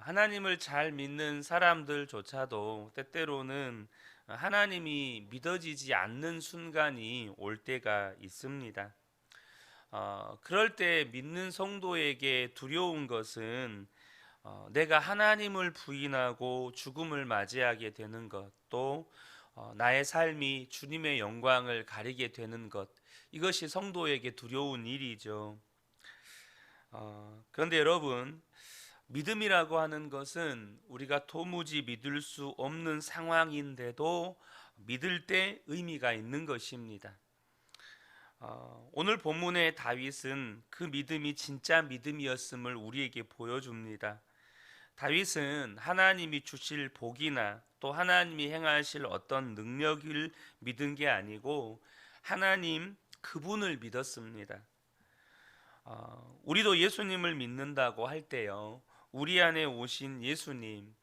하나님을 잘 믿는 사람들조차도 때때로는 하나님이 믿어지지 않는 순간이 올 때가 있습니다. 그럴 때 믿는 성도에게 두려운 것은 내가 하나님을 부인하고 죽음을 맞이하게 되는 것, 또 나의 삶이 주님의 영광을 가리게 되는 것, 이것이 성도에게 두려운 일이죠. 그런데 여러분, 믿음이라고 하는 것은 우리가 도무지 믿을 수 없는 상황인데도 믿을 때 의미가 있는 것입니다. 오늘 본문의 다윗은 그 믿음이 진짜 믿음이었음을 우리에게 보여줍니다. 다윗은 하나님이 주실 복이나 또 하나님이 행하실 어떤 능력을 믿은 게 아니고 하나님 그분을 믿었습니다. 우리도 예수님을 믿는다고 할 때요, 우리 안에 오신 예수님,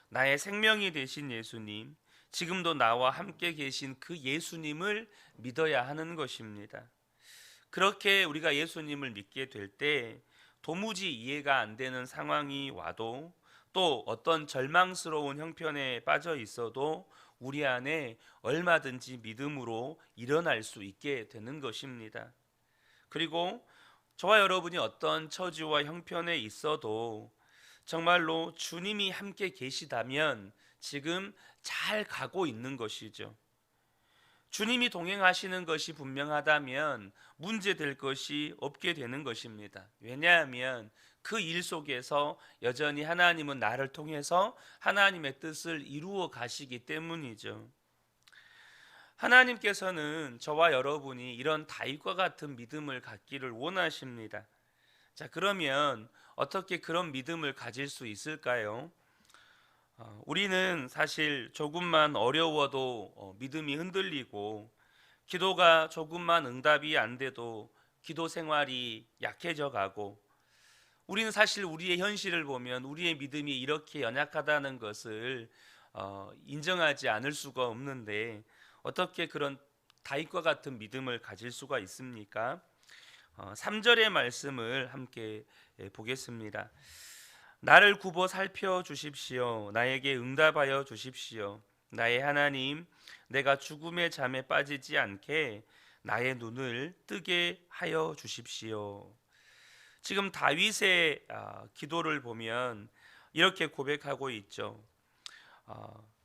나의 생명이 되신 예수님, 지금도 나와 함께 계신 그 예수님을 믿어야 하는 것입니다. 그렇게 우리가 예수님을 믿게 될 때 도무지 이해가 안 되는 상황이 와도, 또 어떤 절망스러운 형편에 빠져 있어도 우리 안에 얼마든지 믿음으로 일어날 수 있게 되는 것입니다. 그리고 저와 여러분이 어떤 처지와 형편에 있어도 정말로 주님이 함께 계시다면 지금 잘 가고 있는 것이죠. 주님이 동행하시는 것이 분명하다면 문제될 것이 없게 되는 것입니다. 왜냐하면 그 일 속에서 여전히 하나님은 나를 통해서 하나님의 뜻을 이루어 가시기 때문이죠. 하나님께서는 저와 여러분이 이런 다윗과 같은 믿음을 갖기를 원하십니다. 자, 그러면 어떻게 그런 믿음을 가질 수 있을까요? 우리는 사실 조금만 어려워도 믿음이 흔들리고, 기도가 조금만 응답이 안 돼도 기도 생활이 약해져 가고, 우리는 사실 우리의 현실을 보면 우리의 믿음이 이렇게 연약하다는 것을 인정하지 않을 수가 없는데, 어떻게 그런 다윗과 같은 믿음을 가질 수가 있습니까? 3절의 말씀을 함께 보겠습니다. 나를 굽어 살펴 주십시오. 나에게 응답하여 주십시오. 나의 하나님, 내가 죽음의 잠에 빠지지 않게 나의 눈을 뜨게 하여 주십시오. 지금 다윗의 기도를 보면 이렇게 고백하고 있죠.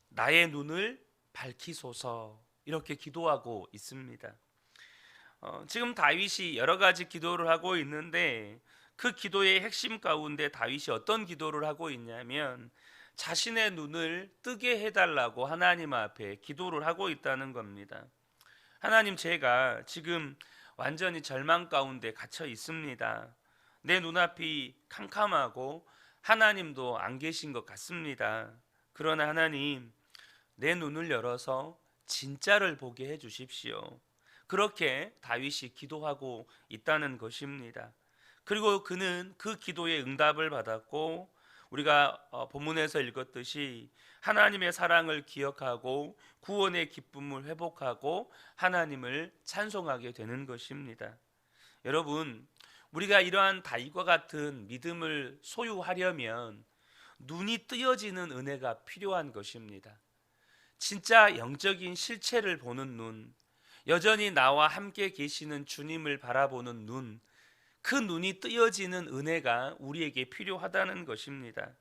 나의 눈을 밝히소서, 이렇게 기도하고 있습니다. 지금 다윗이 여러 가지 기도를 하고 있는데, 그 기도의 핵심 가운데 다윗이 어떤 기도를 하고 있냐면 자신의 눈을 뜨게 해달라고 하나님 앞에 기도를 하고 있다는 겁니다. 하나님, 제가 지금 완전히 절망 가운데 갇혀 있습니다. 내 눈앞이 캄캄하고 하나님도 안 계신 것 같습니다. 그러나 하나님, 내 눈을 열어서 진짜를 보게 해 주십시오. 그렇게 다윗이 기도하고 있다는 것입니다. 그리고 그는 그 기도에 응답을 받았고, 우리가 본문에서 읽었듯이 하나님의 사랑을 기억하고 구원의 기쁨을 회복하고 하나님을 찬송하게 되는 것입니다. 여러분, 우리가 이러한 다윗과 같은 믿음을 소유하려면 눈이 뜨여지는 은혜가 필요한 것입니다. 진짜 영적인 실체를 보는 눈, 여전히 나와 함께 계시는 주님을 바라보는 눈, 그 눈이 뜨여지는 은혜가 우리에게 필요하다는 것입니다.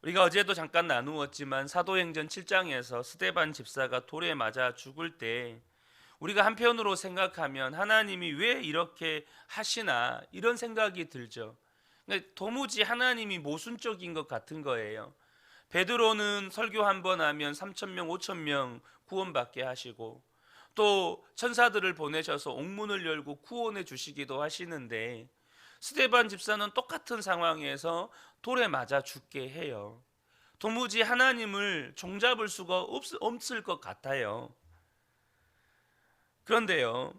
우리가 어제도 잠깐 나누었지만 사도행전 7장에서 스데반 집사가 돌에 맞아 죽을 때 우리가 한편으로 생각하면 하나님이 왜 이렇게 하시나, 이런 생각이 들죠. 도무지 하나님이 모순적인 것 같은 거예요. 베드로는 설교 한 번 하면 3,000명 5,000명 구원받게 하시고, 또 천사들을 보내셔서 옥문을 열고 구원해 주시기도 하시는데, 스데반 집사는 똑같은 상황에서 돌에 맞아 죽게 해요. 도무지 하나님을 종잡을 수가 없을 것 같아요. 그런데요,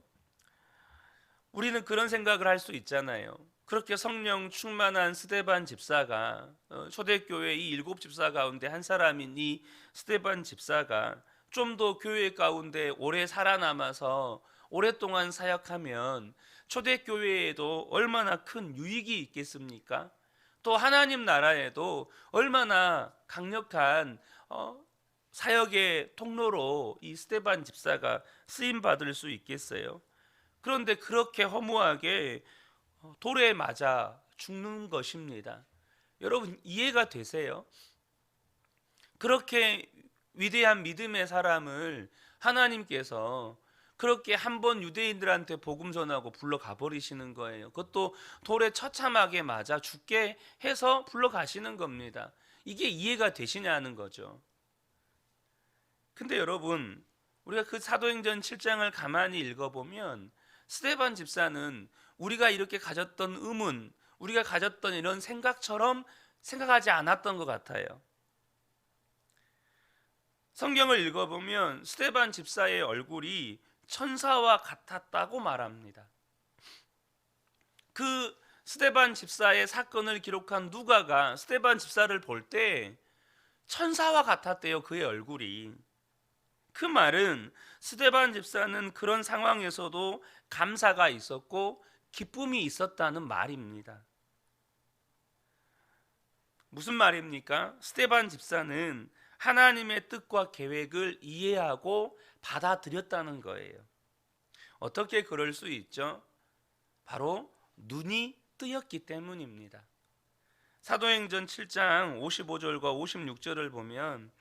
우리는 그런 생각을 할 수 있잖아요. 그렇게 성령 충만한 스데반 집사가, 초대교회 이 7집사 가운데 한 사람인 이 스데반 집사가 좀 더 교회 가운데 오래 살아남아서 오랫동안 사역하면 초대교회에도 얼마나 큰 유익이 있겠습니까? 또 하나님 나라에도 얼마나 강력한 사역의 통로로 이 스데반 집사가 쓰임 받을 수 있겠어요? 그런데 그렇게 허무하게 돌에 맞아 죽는 것입니다. 여러분 이해가 되세요? 그렇게 위대한 믿음의 사람을 하나님께서 그렇게 한번 유대인들한테 복음 전하고 불러가 버리시는 거예요. 그것도 돌에 처참하게 맞아 죽게 해서 불러가시는 겁니다. 이게 이해가 되시냐는 거죠. 근데 여러분, 우리가 그 사도행전 7장을 가만히 읽어보면 스데반 집사는 우리가 이렇게 가졌던 의문, 우리가 가졌던 이런 생각처럼 생각하지 않았던 것 같아요. 성경을 읽어보면 스데반 집사의 얼굴이 천사와 같았다고 말합니다. 그 스데반 집사의 사건을 기록한 누가가 스데반 집사를 볼 때 천사와 같았대요. 그의 얼굴이. 그 말은 스데반 집사는 그런 상황에서도 감사가 있었고 기쁨이 있었다는 말입니다. 무슨 말입니까? 스데반 집사는 하나님의 뜻과 계획을 이해하고 받아들였다는 거예요. 어떻게 그럴 수 있죠? 바로 눈이 뜨였기 때문입니다. 사도행전 7장 55절과 56절을 보면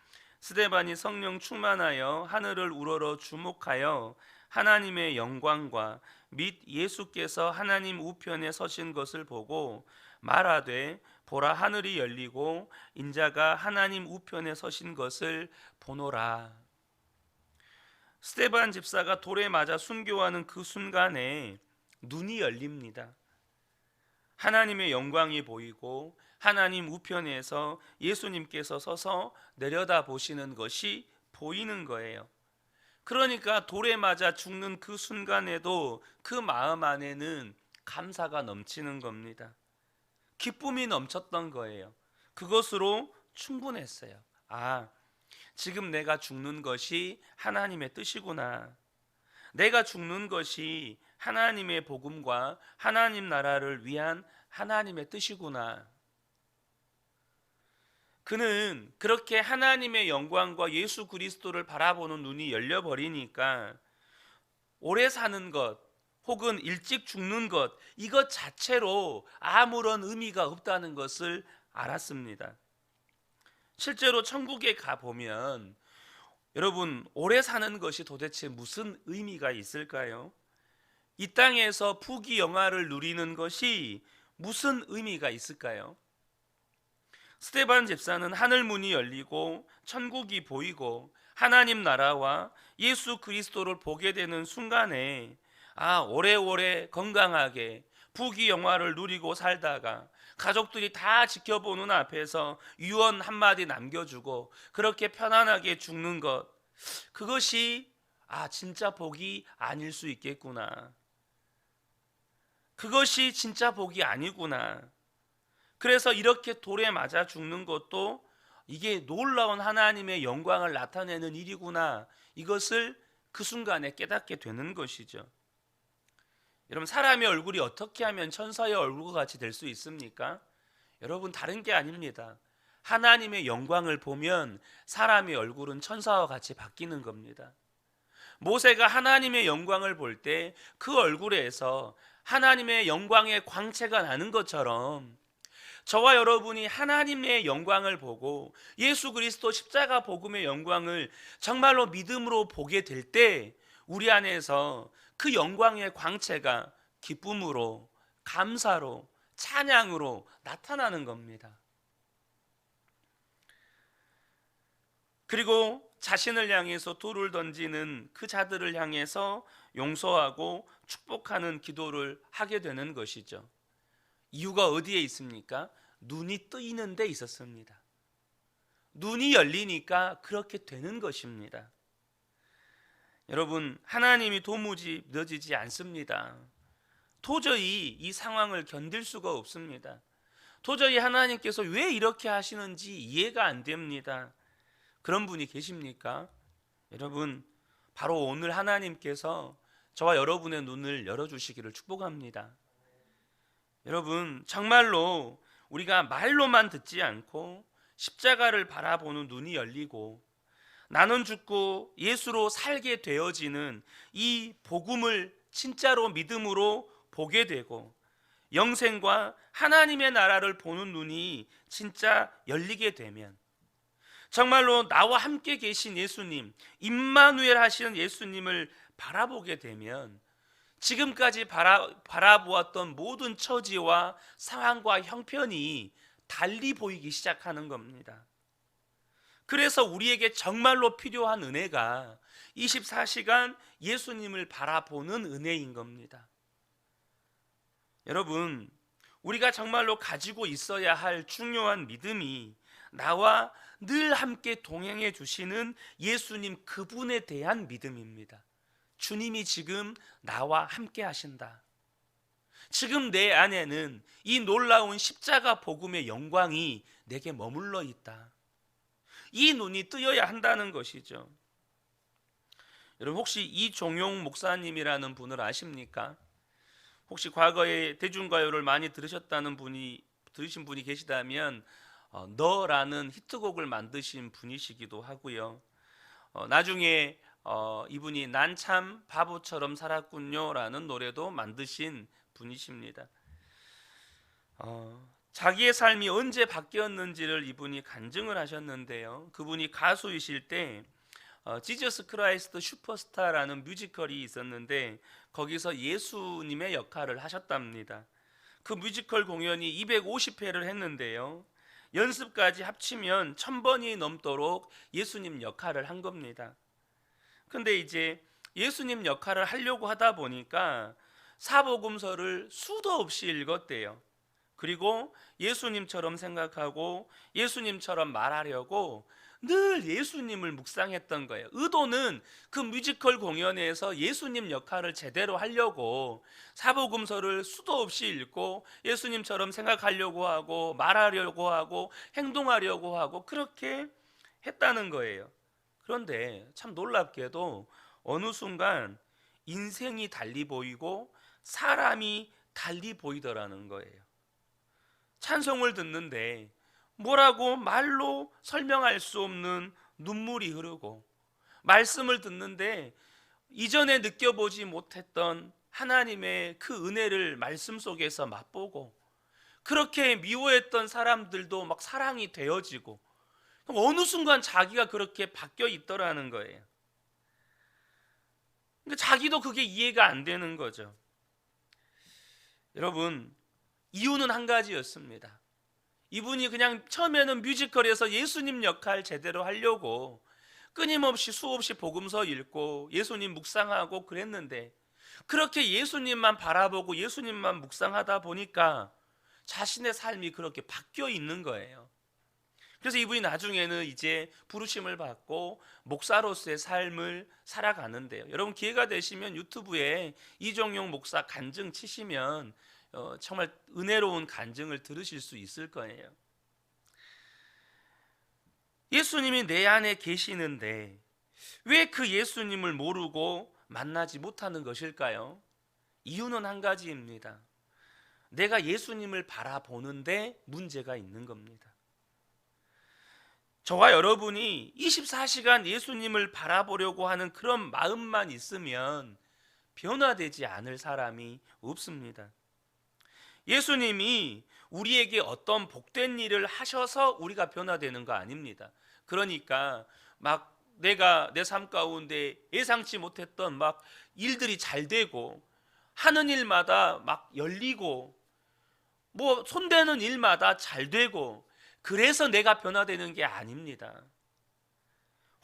스데반이 성령 충만하여 하늘을 우러러 주목하여 하나님의 영광과 및 예수께서 하나님 우편에 서신 것을 보고 말하되 보라 하늘이 열리고 인자가 하나님 우편에 서신 것을 보노라. 스데반 집사가 돌에 맞아 순교하는 그 순간에 눈이 열립니다. 하나님의 영광이 보이고 하나님 우편에서 예수님께서 서서 내려다 보시는 것이 보이는 거예요. 그러니까 돌에 맞아 죽는 그 순간에도 그 마음 안에는 감사가 넘치는 겁니다. 기쁨이 넘쳤던 거예요. 그것으로 충분했어요. 아, 지금 내가 죽는 것이 하나님의 뜻이구나. 내가 죽는 것이 하나님의 복음과 하나님 나라를 위한 하나님의 뜻이구나. 그는 그렇게 하나님의 영광과 예수 그리스도를 바라보는 눈이 열려버리니까 오래 사는 것 혹은 일찍 죽는 것 이것 자체로 아무런 의미가 없다는 것을 알았습니다. 실제로 천국에 가보면 여러분 오래 사는 것이 도대체 무슨 의미가 있을까요? 이 땅에서 부귀영화를 누리는 것이 무슨 의미가 있을까요? 스데반 집사는 하늘 문이 열리고 천국이 보이고 하나님 나라와 예수 그리스도를 보게 되는 순간에 오래오래 건강하게 부귀영화를 누리고 살다가 가족들이 다 지켜보는 앞에서 유언 한마디 남겨주고 그렇게 편안하게 죽는 것, 그것이 진짜 복이 아닐 수 있겠구나. 그것이 진짜 복이 아니구나. 그래서 이렇게 돌에 맞아 죽는 것도 이게 놀라운 하나님의 영광을 나타내는 일이구나. 이것을 그 순간에 깨닫게 되는 것이죠. 여러분 사람의 얼굴이 어떻게 하면 천사의 얼굴과 같이 될 수 있습니까? 여러분 다른 게 아닙니다. 하나님의 영광을 보면 사람의 얼굴은 천사와 같이 바뀌는 겁니다. 모세가 하나님의 영광을 볼 때 그 얼굴에서 하나님의 영광의 광채가 나는 것처럼 저와 여러분이 하나님의 영광을 보고 예수 그리스도 십자가 복음의 영광을 정말로 믿음으로 보게 될 때 우리 안에서 그 영광의 광채가 기쁨으로, 감사로, 찬양으로 나타나는 겁니다. 그리고 자신을 향해서 돌을 던지는 그 자들을 향해서 용서하고 축복하는 기도를 하게 되는 것이죠. 이유가 어디에 있습니까? 눈이 뜨이는 데 있었습니다. 눈이 열리니까 그렇게 되는 것입니다. 여러분 하나님이 도무지 믿어지지 않습니다. 도저히 이 상황을 견딜 수가 없습니다. 도저히 하나님께서 왜 이렇게 하시는지 이해가 안 됩니다. 그런 분이 계십니까? 여러분 바로 오늘 하나님께서 저와 여러분의 눈을 열어주시기를 축복합니다. 여러분 정말로 우리가 말로만 듣지 않고 십자가를 바라보는 눈이 열리고 나는 죽고 예수로 살게 되어지는 이 복음을 진짜로 믿음으로 보게 되고 영생과 하나님의 나라를 보는 눈이 진짜 열리게 되면 정말로 나와 함께 계신 예수님, 임마누엘 하시는 예수님을 바라보게 되면 지금까지 바라보았던 모든 처지와 상황과 형편이 달리 보이기 시작하는 겁니다. 그래서 우리에게 정말로 필요한 은혜가 24시간 예수님을 바라보는 은혜인 겁니다. 여러분, 우리가 정말로 가지고 있어야 할 중요한 믿음이 나와 늘 함께 동행해 주시는 예수님 그분에 대한 믿음입니다. 주님이 지금 나와 함께 하신다. 지금 내 안에는 이 놀라운 십자가 복음의 영광이 내게 머물러 있다. 이 눈이 뜨여야 한다는 것이죠. 여러분, 혹시 이종용 목사님이라는 분을 아십니까? 혹시 과거에 대중가요를 많이 들으신 분이 계시다면 너라는 히트곡을 만드신 분이시기도 하고요. 나중에 이분이 난 참 바보처럼 살았군요 라는 노래도 만드신 분이십니다. 자기의 삶이 언제 바뀌었는지를 이분이 간증을 하셨는데요. 그분이 가수이실 때 지저스 크라이스트 슈퍼스타라는 뮤지컬이 있었는데 거기서 예수님의 역할을 하셨답니다. 그 뮤지컬 공연이 250회를 했는데요. 연습까지 합치면 1000번이 넘도록 예수님 역할을 한 겁니다. 근데 이제 예수님 역할을 하려고 하다 보니까 사복음서를 수도 없이 읽었대요. 그리고 예수님처럼 생각하고 예수님처럼 말하려고 늘 예수님을 묵상했던 거예요. 의도는 그 뮤지컬 공연에서 예수님 역할을 제대로 하려고 사복음서를 수도 없이 읽고 예수님처럼 생각하려고 하고 말하려고 하고 행동하려고 하고 그렇게 했다는 거예요. 그런데 참 놀랍게도 어느 순간 인생이 달리 보이고 사람이 달리 보이더라는 거예요. 찬송을 듣는데 뭐라고 말로 설명할 수 없는 눈물이 흐르고 말씀을 듣는데 이전에 느껴보지 못했던 하나님의 그 은혜를 말씀 속에서 맛보고 그렇게 미워했던 사람들도 막 사랑이 되어지고 어느 순간 자기가 그렇게 바뀌어 있더라는 거예요. 그러니까 자기도 그게 이해가 안 되는 거죠. 여러분, 이유는 한 가지였습니다. 이분이 그냥 처음에는 뮤지컬에서 예수님 역할 제대로 하려고 끊임없이 수없이 복음서 읽고 예수님 묵상하고 그랬는데 그렇게 예수님만 바라보고 예수님만 묵상하다 보니까 자신의 삶이 그렇게 바뀌어 있는 거예요. 그래서 이분이 나중에는 이제 부르심을 받고 목사로서의 삶을 살아가는데요. 여러분 기회가 되시면 유튜브에 이종용 목사 간증 치시면 정말 은혜로운 간증을 들으실 수 있을 거예요. 예수님이 내 안에 계시는데 왜 그 예수님을 모르고 만나지 못하는 것일까요? 이유는 한 가지입니다. 내가 예수님을 바라보는데 문제가 있는 겁니다. 저와 여러분이 24시간 예수님을 바라보려고 하는 그런 마음만 있으면 변화되지 않을 사람이 없습니다. 예수님이 우리에게 어떤 복된 일을 하셔서 우리가 변화되는 거 아닙니다. 그러니까 막 내가 내 삶 가운데 예상치 못했던 막 일들이 잘 되고 하는 일마다 막 열리고 뭐 손대는 일마다 잘 되고 그래서 내가 변화되는 게 아닙니다.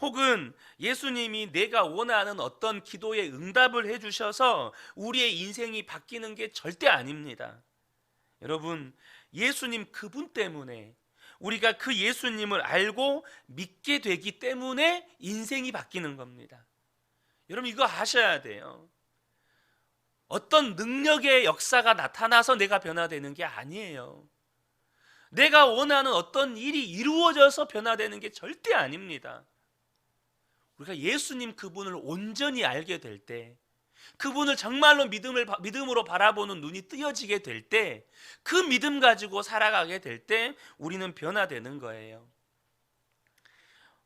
혹은 예수님이 내가 원하는 어떤 기도에 응답을 해주셔서 우리의 인생이 바뀌는 게 절대 아닙니다. 여러분, 예수님 그분 때문에 우리가 그 예수님을 알고 믿게 되기 때문에 인생이 바뀌는 겁니다. 여러분 이거 아셔야 돼요. 어떤 능력의 역사가 나타나서 내가 변화되는 게 아니에요. 내가 원하는 어떤 일이 이루어져서 변화되는 게 절대 아닙니다. 우리가 예수님 그분을 온전히 알게 될 때 그분을 정말로 믿음으로 바라보는 눈이 뜨여지게 될 때, 그 믿음 가지고 살아가게 될 때 우리는 변화되는 거예요.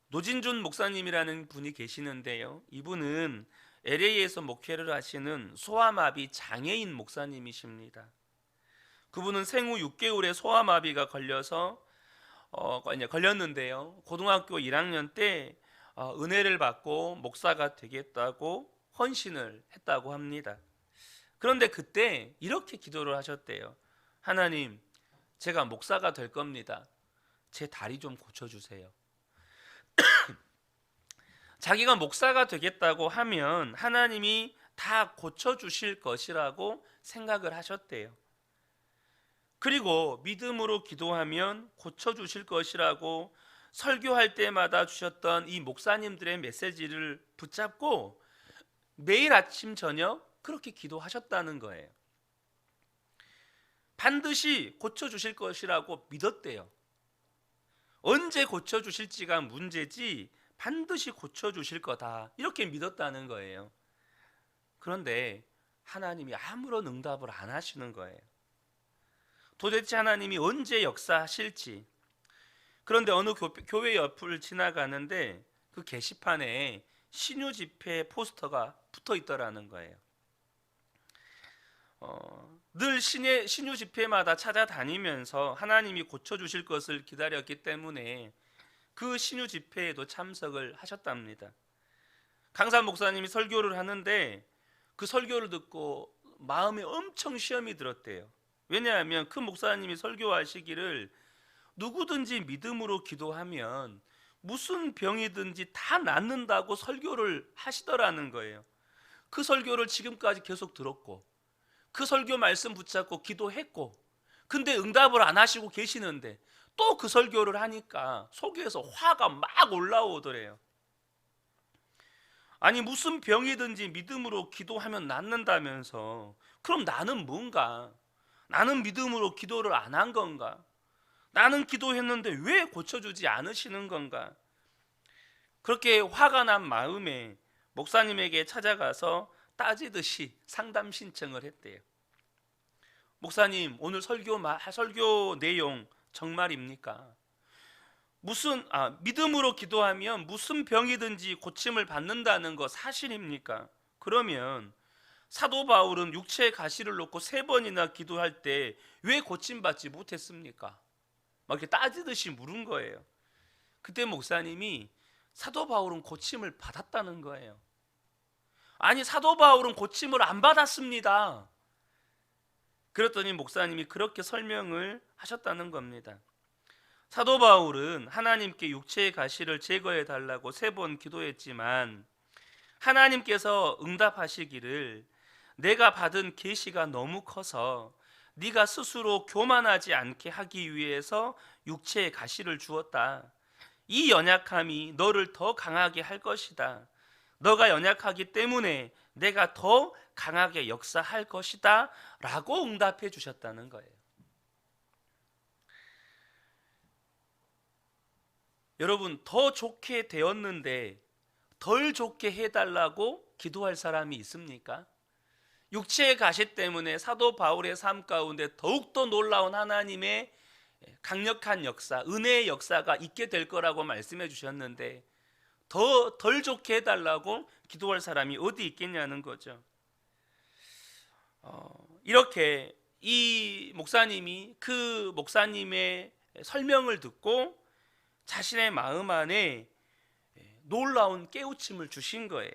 노진준 목사님이라는 분이 계시는데요, 이분은 LA에서 목회를 하시는 소아마비 장애인 목사님이십니다. 그분은 생후 6개월에 소아마비가 걸렸는데요, 고등학교 1학년 때 은혜를 받고 목사가 되겠다고 헌신을 했다고 합니다. 그런데 그때 이렇게 기도를 하셨대요. 하나님, 제가 목사가 될 겁니다. 제 다리 좀 고쳐주세요. 자기가 목사가 되겠다고 하면 하나님이 다 고쳐주실 것이라고 생각을 하셨대요. 그리고 믿음으로 기도하면 고쳐주실 것이라고 설교할 때마다 주셨던 이 목사님들의 메시지를 붙잡고 매일 아침 저녁 그렇게 기도하셨다는 거예요. 반드시 고쳐주실 것이라고 믿었대요. 언제 고쳐주실지가 문제지 반드시 고쳐주실 거다, 이렇게 믿었다는 거예요. 그런데 하나님이 아무런 응답을 안 하시는 거예요. 도대체 하나님이 언제 역사하실지. 그런데 어느 교회 옆을 지나가는데 그 게시판에 신유 집회 포스터가 붙어 있더라는 거예요. 늘 신유 집회마다 찾아다니면서 하나님이 고쳐주실 것을 기다렸기 때문에 그 신유 집회에도 참석을 하셨답니다. 강산 목사님이 설교를 하는데 그 설교를 듣고 마음에 엄청 시험이 들었대요. 왜냐하면 그 목사님이 설교하시기를 누구든지 믿음으로 기도하면 무슨 병이든지 다 낫는다고 설교를 하시더라는 거예요. 그 설교를 지금까지 계속 들었고 그 설교 말씀 붙잡고 기도했고, 근데 응답을 안 하시고 계시는데 또 그 설교를 하니까 속에서 화가 막 올라오더래요. 아니, 무슨 병이든지 믿음으로 기도하면 낫는다면서 그럼 나는 뭔가? 나는 믿음으로 기도를 안 한 건가? 나는 기도했는데 왜 고쳐주지 않으시는 건가? 그렇게 화가 난 마음에 목사님에게 찾아가서 따지듯이 상담 신청을 했대요. 목사님, 오늘 설교 내용 정말입니까? 믿음으로 기도하면 무슨 병이든지 고침을 받는다는 거 사실입니까? 그러면 사도 바울은 육체의 가시를 놓고 3번이나 기도할 때 왜 고침받지 못했습니까? 막 이렇게 따지듯이 물은 거예요. 그때 목사님이 사도 바울은 고침을 받았다는 거예요. 아니, 사도 바울은 고침을 안 받았습니다. 그랬더니 목사님이 그렇게 설명을 하셨다는 겁니다. 사도 바울은 하나님께 육체의 가시를 제거해 달라고 3번 기도했지만 하나님께서 응답하시기를 내가 받은 계시가 너무 커서 네가 스스로 교만하지 않게 하기 위해서 육체의 가시를 주었다. 이 연약함이 너를 더 강하게 할 것이다. 너가 연약하기 때문에 내가 더 강하게 역사할 것이다 라고 응답해 주셨다는 거예요. 여러분, 더 좋게 되었는데 덜 좋게 해달라고 기도할 사람이 있습니까? 육체의 가시 때문에 사도 바울의 삶 가운데 더욱더 놀라운 하나님의 강력한 역사, 은혜의 역사가 있게 될 거라고 말씀해 주셨는데 덜 좋게 해달라고 기도할 사람이 어디 있겠냐는 거죠. 이렇게 이 목사님이 그 목사님의 설명을 듣고 자신의 마음 안에 놀라운 깨우침을 주신 거예요.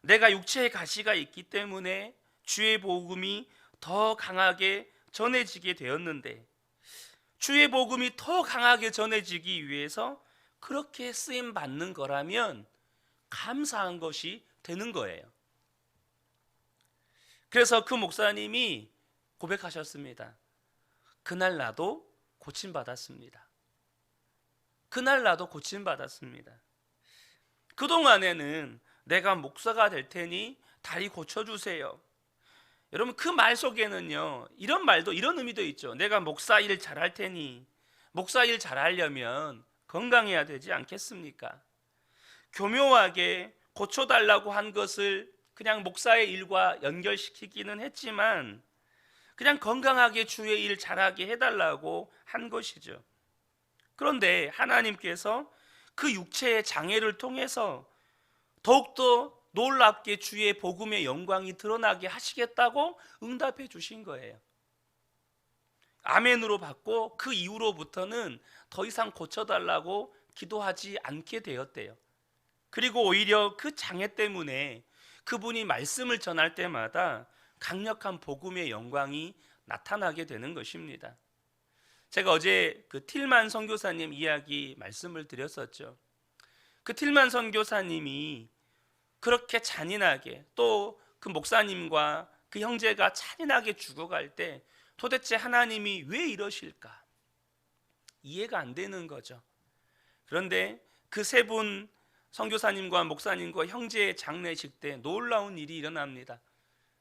내가 육체의 가시가 있기 때문에 주의 복음이 더 강하게 전해지게 되었는데, 주의 복음이 더 강하게 전해지기 위해서 그렇게 쓰임 받는 거라면 감사한 것이 되는 거예요. 그래서 그 목사님이 고백하셨습니다. 그날 나도 고침받았습니다. 그날 나도 고침받았습니다. 그동안에는 내가 목사가 될 테니 다리 고쳐주세요. 여러분, 그 말 속에는요, 이런 의미도 있죠. 내가 목사 일 잘할 테니, 목사 일 잘하려면 건강해야 되지 않겠습니까? 교묘하게 고쳐달라고 한 것을 그냥 목사의 일과 연결시키기는 했지만 그냥 건강하게 주의 일 잘하게 해달라고 한 것이죠. 그런데 하나님께서 그 육체의 장애를 통해서 더욱더 놀랍게 주의 복음의 영광이 드러나게 하시겠다고 응답해 주신 거예요. 아멘으로 받고 그 이후로부터는 더 이상 고쳐달라고 기도하지 않게 되었대요. 그리고 오히려 그 장애 때문에 그분이 말씀을 전할 때마다 강력한 복음의 영광이 나타나게 되는 것입니다. 제가 어제 그 틸만 선교사님 이야기 말씀을 드렸었죠. 그 틸만 선교사님이 그렇게 잔인하게, 또 그 목사님과 그 형제가 잔인하게 죽어갈 때 도대체 하나님이 왜 이러실까? 이해가 안 되는 거죠. 그런데 그 세 분 선교사님과 목사님과 형제의 장례식 때 놀라운 일이 일어납니다.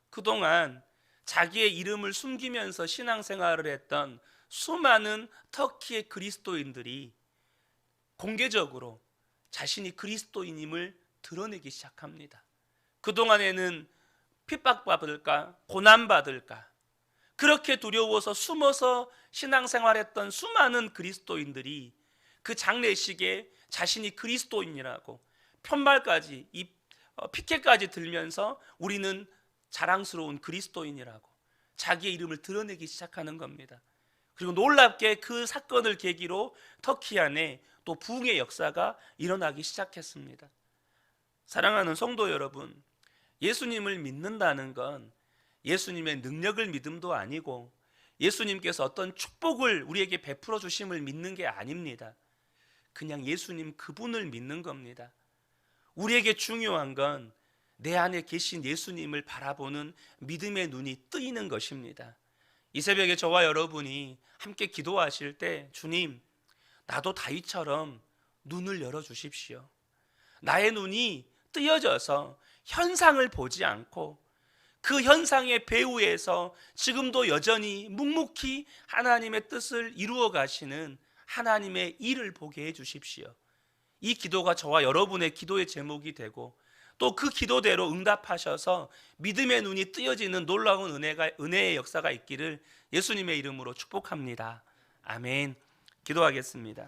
그동안 자기의 이름을 숨기면서 신앙생활을 했던 수많은 터키의 그리스도인들이 공개적으로 자신이 그리스도인임을 드러내기 시작합니다. 그동안에는 핍박받을까 고난받을까 그렇게 두려워서 숨어서 신앙생활했던 수많은 그리스도인들이 그 장례식에 자신이 그리스도인이라고 편말까지 피켓까지 들면서 우리는 자랑스러운 그리스도인이라고 자기의 이름을 드러내기 시작하는 겁니다. 그리고 놀랍게 그 사건을 계기로 터키 안에 또 부흥의 역사가 일어나기 시작했습니다. 사랑하는 성도 여러분, 예수님을 믿는다는 건 예수님의 능력을 믿음도 아니고 예수님께서 어떤 축복을 우리에게 베풀어 주심을 믿는 게 아닙니다. 그냥 예수님 그분을 믿는 겁니다. 우리에게 중요한 건 내 안에 계신 예수님을 바라보는 믿음의 눈이 뜨이는 것입니다. 이 새벽에 저와 여러분이 함께 기도하실 때, 주님, 나도 다윗처럼 눈을 열어주십시오. 나의 눈이 뜨여져서 현상을 보지 않고 그 현상의 배후에서 지금도 여전히 묵묵히 하나님의 뜻을 이루어 가시는 하나님의 일을 보게 해 주십시오. 이 기도가 저와 여러분의 기도의 제목이 되고 또 그 기도대로 응답하셔서 믿음의 눈이 뜨여지는 놀라운 은혜의 역사가 있기를 예수님의 이름으로 축복합니다. 아멘. 기도하겠습니다.